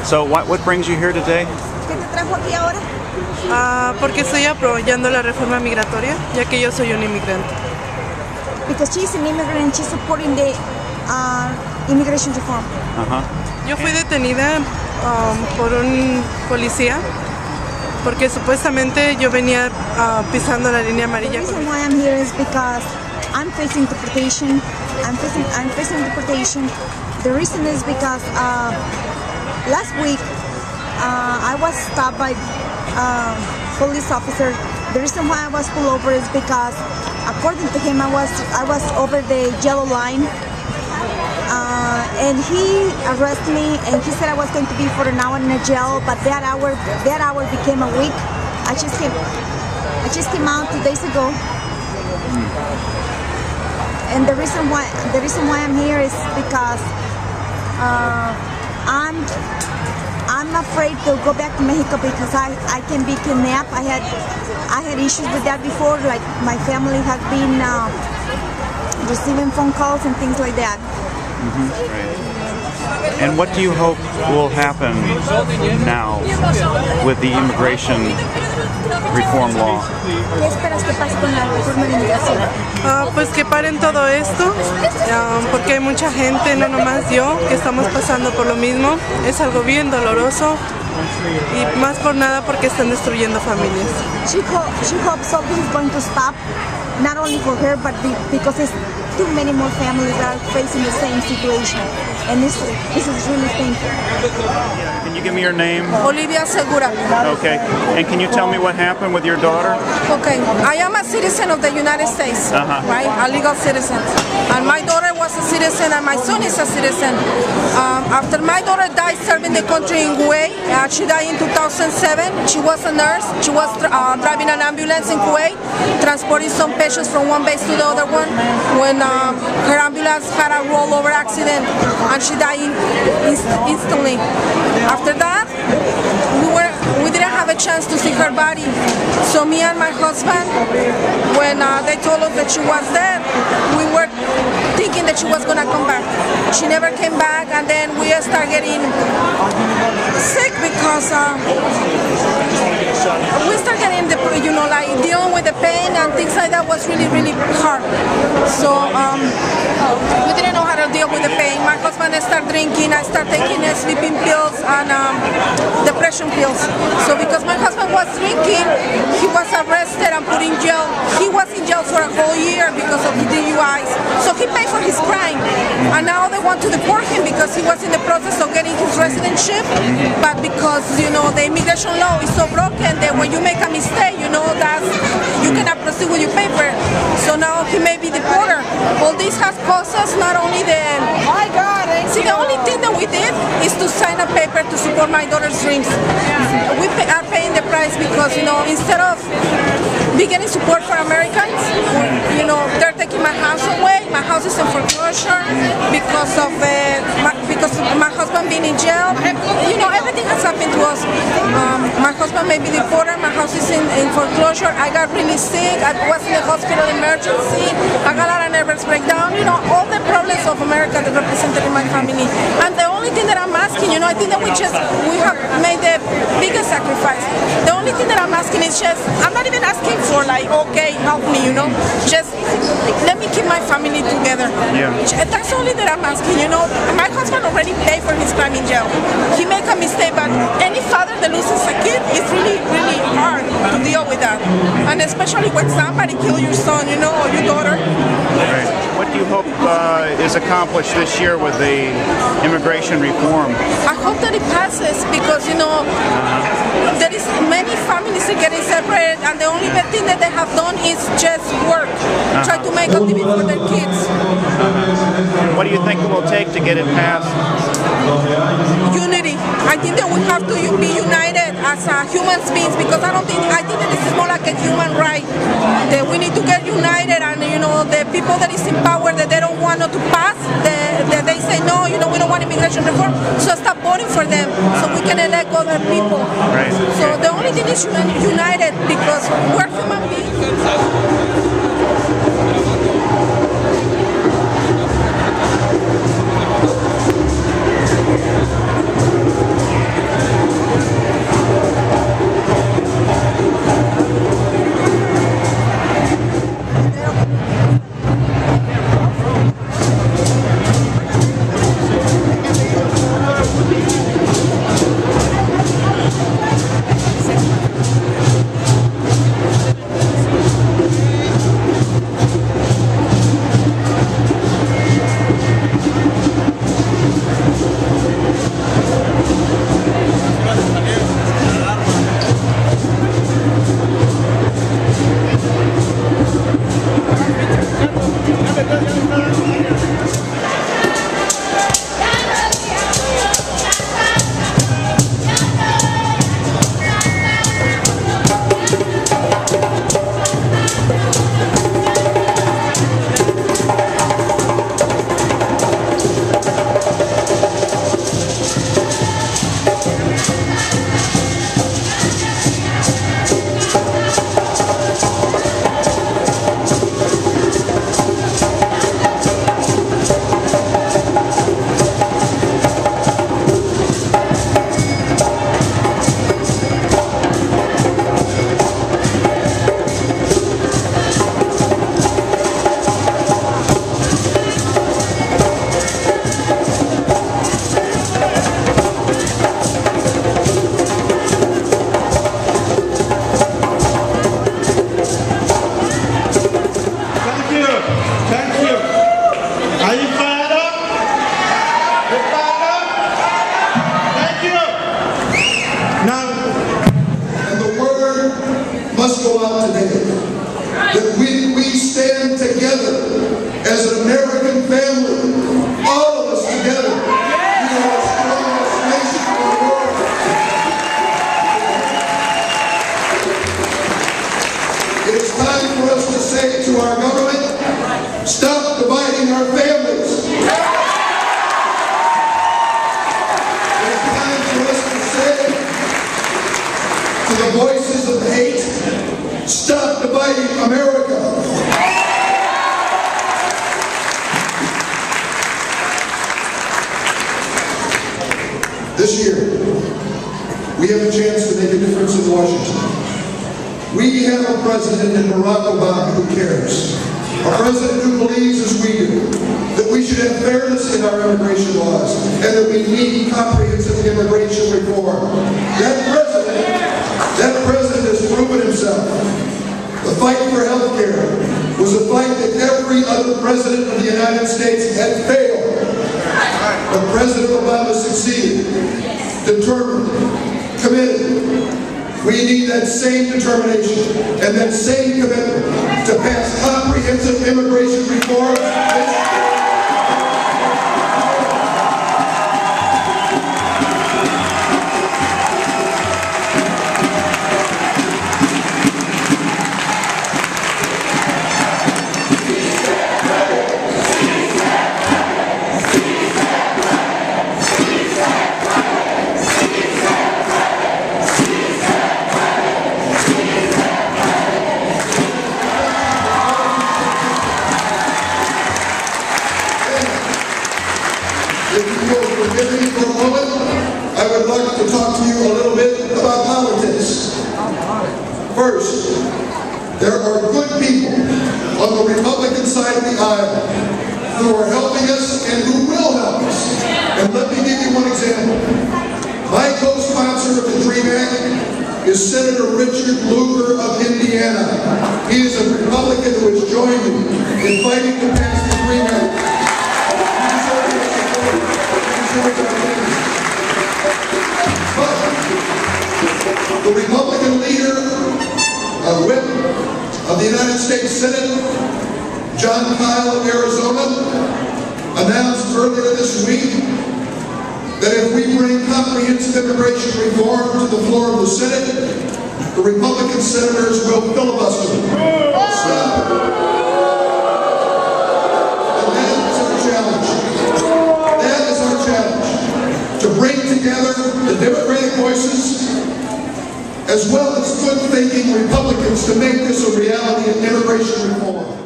So what brings you here today? ¿Qué te trajo aquí ahora? Porque estoy apoyando la reforma migratoria, ya que yo soy un inmigrante. Because she's an immigrant and she's supporting the immigration reform. Yo fui detenida por un policía porque supuestamente yo venía pisando la línea amarilla. The reason why I'm here is because I'm facing deportation. I'm facing deportation. The reason is because last week I was stopped by police officer. The reason why I was pulled over is because, according to him, I was over the yellow line, and he arrested me, and he said I was going to be for an hour in a jail. But that hour became a week. I just came out 2 days ago, and the reason why I'm here is because I'm afraid to go back to Mexico because I can be kidnapped. I had issues with that before, like my family has been receiving phone calls and things like that. Right. And what do you hope will happen now with the immigration reform law? ¿Qué esperas que pase con la reforma de inmigración? Pues que paren todo esto, porque hay mucha gente, no nomás yo, que estamos pasando por lo mismo. Es algo bien doloroso y más por nada porque están destruyendo familias. She hopes something is going to stop, not only for her, but because it's too many more families that are facing the same situation, and this is really painful. Can you give me your name? Olivia Segura. Okay. And can you tell me what happened with your daughter? Okay. I am a citizen of the United States, right? A legal citizen. And my daughter was a citizen, and my son is a citizen. After my daughter died serving the country in Kuwait, she died in 2007. She was a nurse. She was driving an ambulance in Kuwait, transporting some patients from one base to the other one, when her ambulance had a rollover accident and she died instantly. After that, we didn't have a chance to see her body. So me and my husband, when they told us that she was dead, we were thinking that she was gonna come back. She never came back, and then we started getting sick because we started getting like dealing with the pain and things like that was really, really hard. So we didn't know how to deal with the pain. My husband started drinking. I started taking sleeping pills and depression pills. So because my husband was drinking, he was arrested and put in jail. He was in jail for a whole year because of the DUIs. So he paid for his crime. And now they want to deport him because he was in the process of getting his residency. But because, the immigration law is so broken that when you make a mistake, that you cannot proceed with your paper. So now he may be deported. All this has cost us not only the only thing that we did is to sign a paper to support my daughter's dreams. We are paying the price because, instead of getting support for Americans, they're taking my house away. My house is in foreclosure because of my husband being in jail. Everything has happened to us. My husband may be deported. My house is in foreclosure. I got really sick. I was in the hospital emergency. I got a lot of nervous breakdown. All the problems of America that represented in my family. And the only thing that I'm asking, I think that we have made the biggest sacrifice. The only thing that I'm asking is I'm not even asking for okay, help me, just let me keep my family together. Yeah. That's only that I'm asking, My husband already paid for his crime in jail. He made a mistake, but any father that loses a kid, it's really, really hard to deal with that. And especially when somebody kills your son, or your daughter. Right. What do you hope is accomplished this year with the immigration reform? I hope that it passes because, there is many families that getting separated, and the only bad thing that they have done is just work, try to make a living for their kids. What do you think it will take to get it passed? Unity. I think that we have to be united as human beings because I think that this is more like a human right. That we need to get united, and the people that is in power that they don't want to pass, that they say no, we don't want immigration reform, so stop voting for them so we can elect other people. Right. So the only thing is united because we're human beings. that we stand together as an American family, all of us together. We are the strongest nation in the world. It is time for us to say to our government, stop dividing our families. It is time for us to say to the voices of hate, stop dividing America. This year, we have a chance to make a difference in Washington. We have a president in Barack Obama who cares. A president who believes, as we do, that we should have fairness in our immigration laws and that we need comprehensive immigration reform. That president has proven himself. The fight for health care was a fight that every other president of the United States had failed. But President Obama succeeded, determined, committed. We need that same determination and that same commitment to pass comprehensive immigration reform. If you will forgive me for a moment, I would like to talk to you a little bit about politics. First, there are good people on the Republican side of the aisle who are helping us and who will help us. And let me give you one example. My co-sponsor of the DREAM Act is Senator Richard Lugar of Indiana. He is a Republican who has joined me in fighting to pass the DREAM Act. But the Republican leader, whip of the United States Senate, John Kyle of Arizona, announced earlier this week that if we bring comprehensive immigration reform to the floor of the Senate, the Republican senators will filibuster. Stop it. And that is our challenge. That is our challenge. To bring together the Democratic voices as well as good-thinking Republicans to make this a reality in immigration reform.